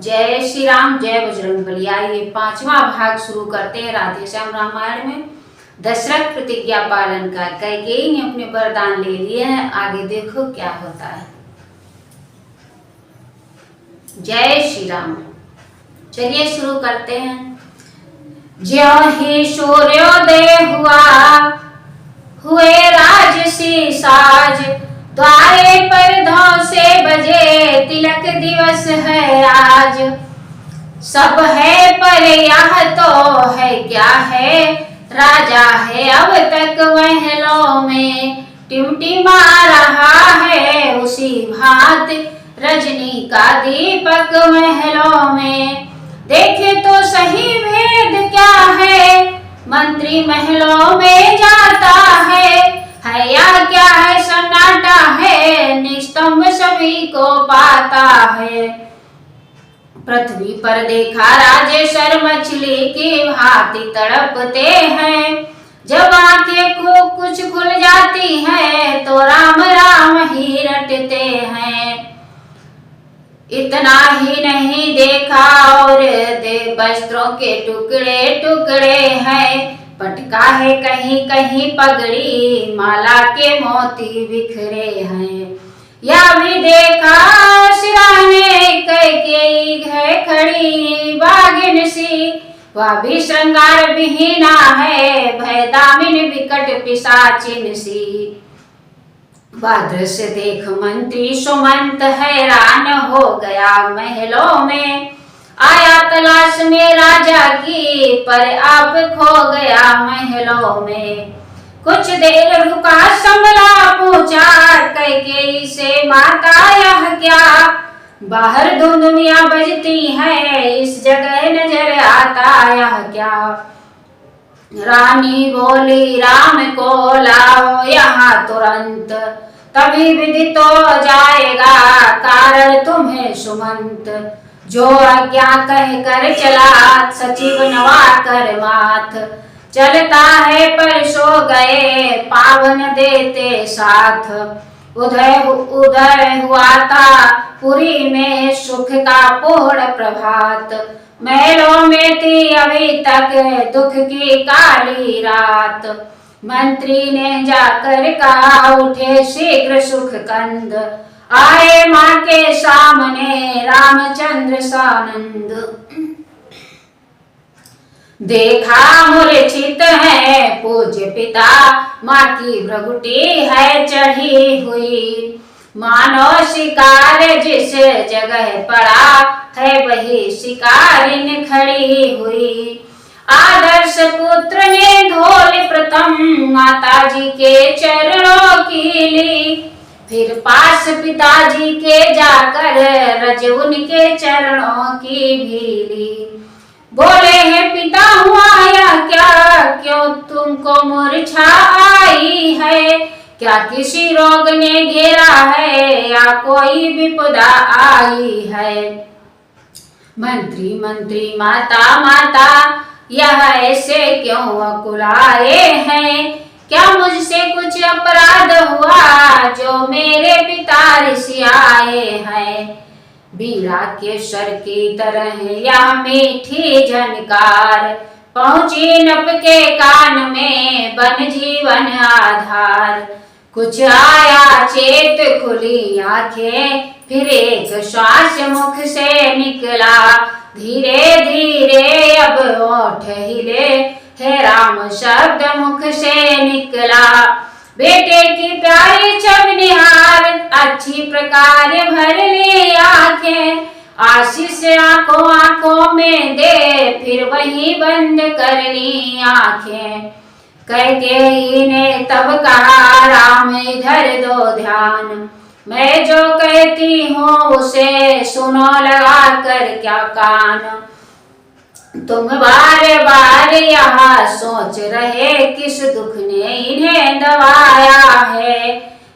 जय श्री राम, जय बजरंगबली। आइए पांचवा भाग शुरू करते हैं राधे श्याम रामायण में। दशरथ प्रतिज्ञा पालन का कैकेयी ने अपने वरदान ले लिए हैं, आगे देखो क्या होता है। जय श्री राम। चलिए शुरू करते हैं। ज्यों ही सूर्योदय हुआ, हुए राजसी साज, द्वारे पर धौ से बजे, तिलक दिवस है आज। सब है पर यह तो है क्या है, राजा है अब तक महलों में, टिमटिमा रहा है उसी भांत, रजनी का दीपक महलों में। देखे तो सही भेद क्या है, मंत्री महलों में जाता है या क्या है सन्नाटा है, निस्तंभ सभी को पाता है। पृथ्वी पर देखा राजेश्वर मछली की भांति तड़पते हैं, जब आंखें को कुछ खुल जाती हैं तो राम राम ही रटते हैं। इतना ही नहीं देखा और दे वस्त्रों के टुकड़े टुकड़े हैं, पटका है कहीं कहीं पगड़ी, माला के मोती बिखरे हैं। या भी देखा सिराने कैकेयी है खड़ी बागिन सी, वह भी श्रृंगार विहीना है, भय दामिन विकट पिशाचिन सी। वह दृश्य देख मंत्री सुमंत हैरान हो गया महलों में, आया तलाश में राजा की पर आप खो गया महलों में। कुछ देर रुका संभला पूछा कैकेयी से, माता यह क्या, बाहर धुंधुनिया बजती है, इस जगह नजर आता यह क्या। रानी बोली राम को लाओ यहाँ तुरंत, तभी विदित हो जाएगा कारण तुम्हें सुमंत। जो आज्ञा कह कर चला सचिव नवा कर माथ, चलता है पर सो गए पावन देते साथ। उदय हुआ था पुरी में सुख का पूर्ण प्रभात, महलों में थी अभी तक दुख की काली रात। मंत्री ने जाकर कहा उठे शीघ्र सुख कंद, आए माँ के सामने रामचंद्र सानंद। देखा मूर्छित है पूज्य पिता, माँ की भ्रगुटी है चढ़ी हुई, मानो शिकार जिस जगह पड़ा है वही शिकारिन खड़ी हुई। आदर्श पुत्र ने धोल प्रथम माता जी के चरणों की ली, फिर पास पिताजी के जाकर रज उनके चरणों की भी ली। बोले हैं पिता हुआ या क्या, क्यों तुमको मूर्छा आई है, क्या किसी रोग ने घेरा है या कोई विपदा आई है। मंत्री माता माता यह ऐसे क्यों अकुलाए हैं, क्या मुझसे कुछ अपराध हुआ जो मेरे पिता ऋषि आए हैं। बीड़ा के स्वर की तरह यह मीठी झनकार, पहुंची नभ के कान में बन जीवन आधार। कुछ आया चेत खुली आंखें, फिर एक श्वास मुख से निकला, धीरे धीरे अब ओठ हिले, हे राम शब्द मुख से निकला। बेटे की प्यारी छवि निहार, अच्छी प्रकार भर ली आंखें, आशीष आंखों आंखों में दे, फिर वही बंद कर ली आंखें। कैकेयी ने तब कहा राम इधर दो ध्यान, मैं जो कहती हूँ उसे सुनो लगा कर क्या कान। तुम बार बार यहाँ सोच रहे किस दुख ने इन्हें दबाया है,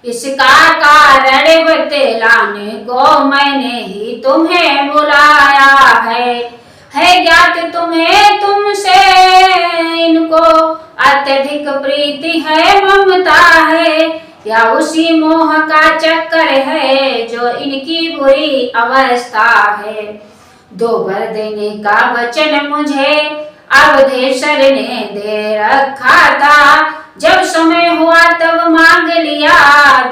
इसका कारण बतलाने को मैंने ही तुम्हें बुलाया है ज्ञात तुम्हें तुमसे इनको अत्यधिक प्रीति है ममता है, या उसी मोह का चक्कर है जो इनकी बुरी अवस्था है। दो वर देने का वचन मुझे अवधेश्वर ने दे रखा था। जब समय हुआ तब मांग लिया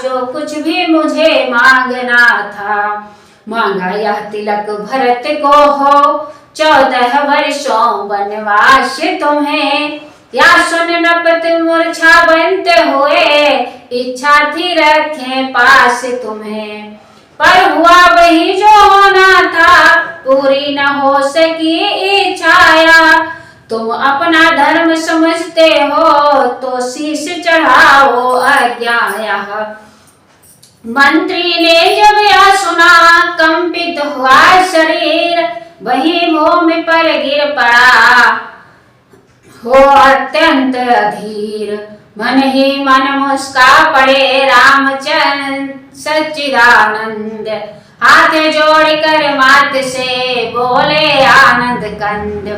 जो कुछ भी मुझे मांगना था। मांगा यह तिलक भरत को हो 14 वर्षों वनवास तुम्हें। या सुन नपत मूर्छावंत हुए इच्छा थी रखें पास तुम्हें। पर हुआ वही जो होना था पूरी न हो सकी इच्छाया। तुम अपना धर्म समझते हो तो शीश चढ़ाओ अज्ञाया। मंत्री ने जब यह सुना कंपित हुआ शरीर वही भूमि पर गिर पड़ा हो अत्यंत अधीर। मन ही मन मुस्का पड़े रामचंद्र सच्चिदानंद। हाथ जोड़कर मात से बोले आनंद कंद।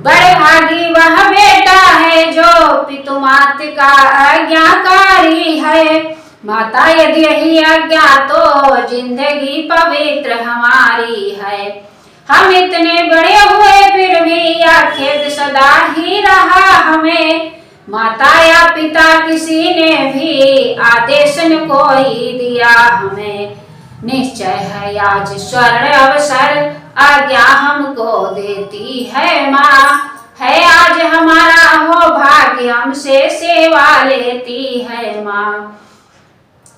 बड़े भागी वह बेटा है जो पितु मात का आज्ञाकारी है। माता यदि यही आज्ञा तो जिंदगी पवित्र हमारी है। हम इतने बड़े हुए फिर भी यह खेद सदा ही रहा हमें। माता या पिता किसी ने भी आदेश न कोई दिया हमें। निश्चय है आज स्वर्ण अवसर आज्ञा हमको देती है माँ। है आज हमारा हो भाग्य हमसे सेवा लेती है माँ।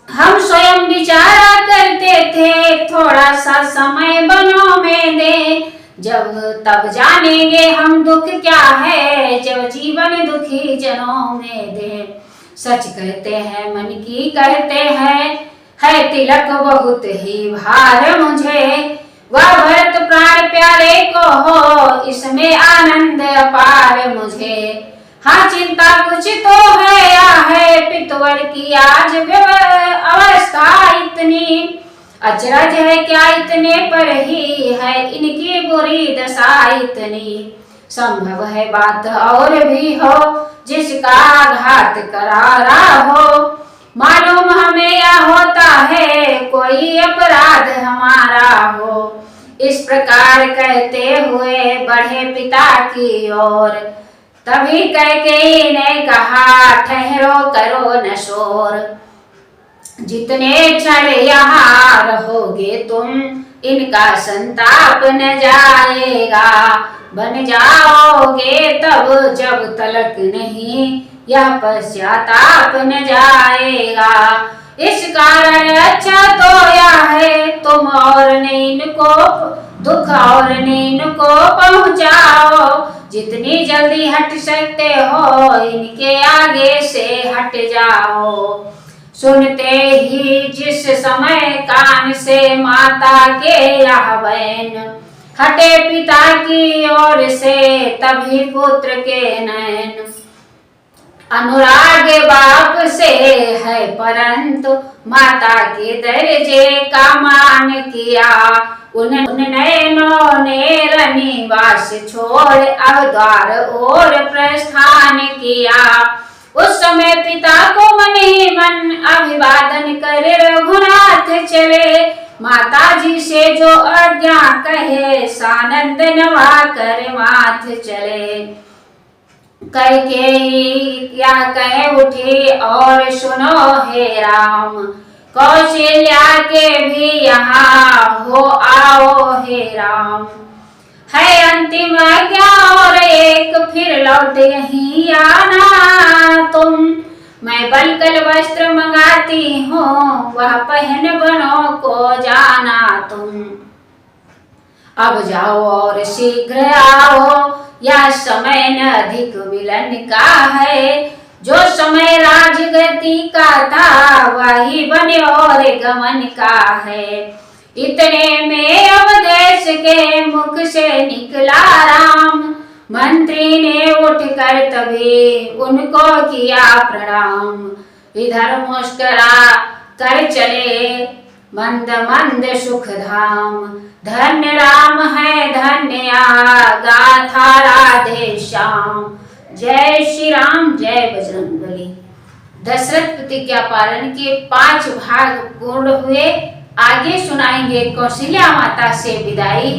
हम स्वयं विचारा करते थे थोड़ा सा समय बनों में दे। जब तब जानेंगे हम दुख क्या है जब जीवन दुखी जनों में दे। सच कहते हैं मन की कहते हैं है तिलक बहुत ही भार मुझे। वह भरत प्राण प्यारे को हो इसमें आनंद अपार मुझे। हाँ चिंता कुछ तो है या है पितवर की आज अवस्था इतनी। अचरज है क्या इतने पर ही है इनकी बुरी दशा इतनी। संभव है बात और भी हो जिसका घात करारा हो। मालूम हमें या होता है कोई अपराध हमारा हो। इस प्रकार कहते हुए बढ़े पिता की ओर। तभी कैकेयी ने कहा ठहरो करो न शोर। जितने क्षण यहाँ रहोगे तुम इनका संताप न जाएगा। बन जाओगे तब जब तलक नहीं यह पश्चाताप न जाएगा। इस कारण अच्छा तो यह है तुम और ने इनको दुख और ने इनको पहुँचाओ। जितनी जल्दी हट सकते हो इनके आगे से हट जाओ। सुनते ही जिस समय कान से माता के यह बैन हटे पिता की ओर से तभी पुत्र के नैन। अनुराग बाप से है परंतु माता के दर्जे का मान किया। उन नयनों ने रनिवास छोड़ अब द्वार और प्रस्थान किया। उस समय पिता को मन ही मन अभिवादन कर रघुनाथ चले। माता जी से जो आज्ञा कहे सानंद नवा कर माथ चले। कैकेयी क्या कहे उठी और सुनो हे राम। कौशल्या के भी यहाँ हो आओ हे राम। है अंतिम आज्ञा और एक फिर लौट यहीं आना तुम। मैं बलकल वस्त्र मंगाती हूँ वह पहन बनों को जाना तुम। अब जाओ और शीघ्र आओ यह समय न अधिक विलन का है। जो समय राजगति का था वही बने और गमन का है। इतने में अवधेश के मुख से निकला राम। मंत्री ने उठकर तभी उनको किया प्रणाम। इधर मुस्कुरा कर चले मंद मंद सुख धाम। धन्य राम है धन्य गाथा राधे श्याम। जय श्री राम जय बजरंगबली। दशरथ प्रतिज्ञा पालन के 5 भाग पूर्ण हुए। आगे सुनाएंगे कौशल्या माता से विदाई।